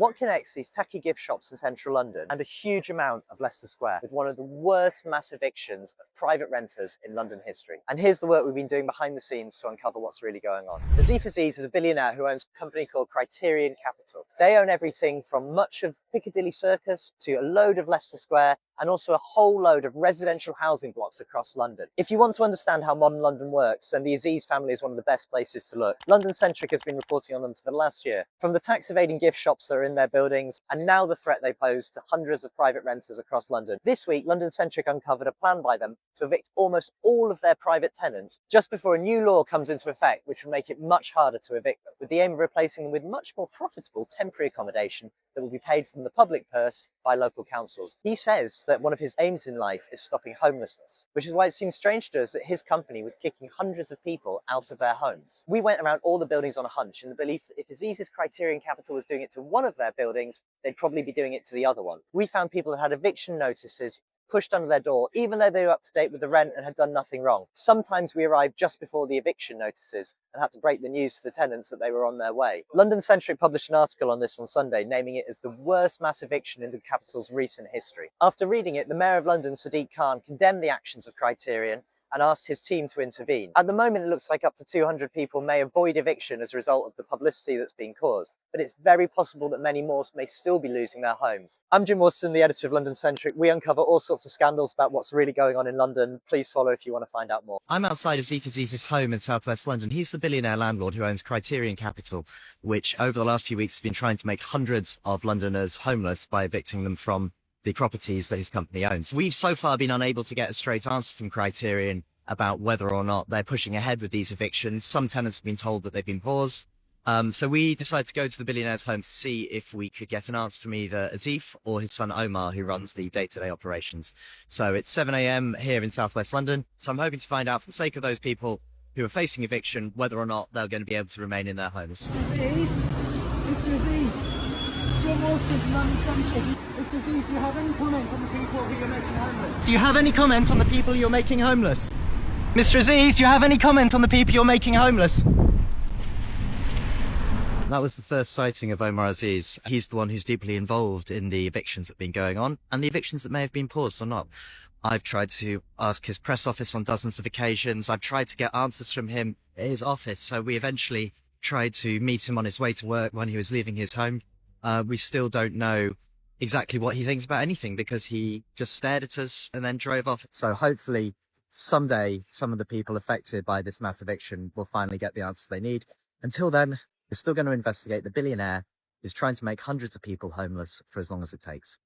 What connects these tacky gift shops in central London and a huge amount of Leicester Square with one of the worst mass evictions of private renters in London history? And here's the work we've been doing behind the scenes to uncover what's really going on. Asif Aziz is a billionaire who owns a company called Criterion Capital. They own everything from much of Piccadilly Circus to a load of Leicester Square and also a whole load of residential housing blocks across London. If you want to understand how modern London works, then the Aziz family is one of the best places to look. London Centric has been reporting on them for the last year, from the tax evading gift shops that are in their buildings, and now the threat they pose to hundreds of private renters across London. This week, London Centric uncovered a plan by them to evict almost all of their private tenants just before a new law comes into effect, which will make it much harder to evict them, with the aim of replacing them with much more profitable temporary accommodation that will be paid from the public purse by local councils. He says that one of his aims in life is stopping homelessness, which is why it seems strange to us that his company was kicking hundreds of people out of their homes. We went around all the buildings on a hunch in the belief that if Aziz's Criterion Capital was doing it to one of their buildings, they'd probably be doing it to the other one. We found people that had eviction notices pushed under their door, even though they were up to date with the rent and had done nothing wrong. Sometimes we arrived just before the eviction notices and had to break the news to the tenants that they were on their way. London Centric published an article on this on Sunday, naming it as the worst mass eviction in the capital's recent history. After reading it, the Mayor of London, Sadiq Khan, condemned the actions of Criterion and asked his team to intervene. At the moment, it looks like up to 200 people may avoid eviction as a result of the publicity that's been caused, but it's very possible that many more may still be losing their homes. I'm Jim Waterson, the editor of London Centric. We uncover all sorts of scandals about what's really going on in London. Please follow if you want to find out more. I'm outside Asif Aziz's home in southwest London. He's the billionaire landlord who owns Criterion Capital, which over the last few weeks has been trying to make hundreds of Londoners homeless by evicting them from the properties that his company owns. We've so far been unable to get a straight answer from Criterion about whether or not they're pushing ahead with these evictions. Some tenants have been told that they've been paused. So we decided to go to the billionaire's home to see if we could get an answer from either Asif or his son Omar, who runs the day-to-day operations. So it's 7 a.m. here in southwest London. So I'm hoping to find out, for the sake of those people who are facing eviction, whether or not they're going to be able to remain in their homes. Mr. Aziz, Mr. Aziz, it's Jim Waterson from London Centric. Mr. Aziz, do you have any comments on the people who you're making homeless? Do you have any comment on the people you're making homeless? Mr. Aziz, do you have any comment on the people you're making homeless? That was the first sighting of Omar Aziz. He's the one who's deeply involved in the evictions that have been going on and the evictions that may have been paused or not. I've tried to ask his press office on dozens of occasions. I've tried to get answers from him at his office. So we eventually tried to meet him on his way to work when he was leaving his home. We still don't know exactly what he thinks about anything because he just stared at us and then drove off. So hopefully someday some of the people affected by this mass eviction will finally get the answers they need. Until then, we're still going to investigate the billionaire who's trying to make hundreds of people homeless for as long as it takes.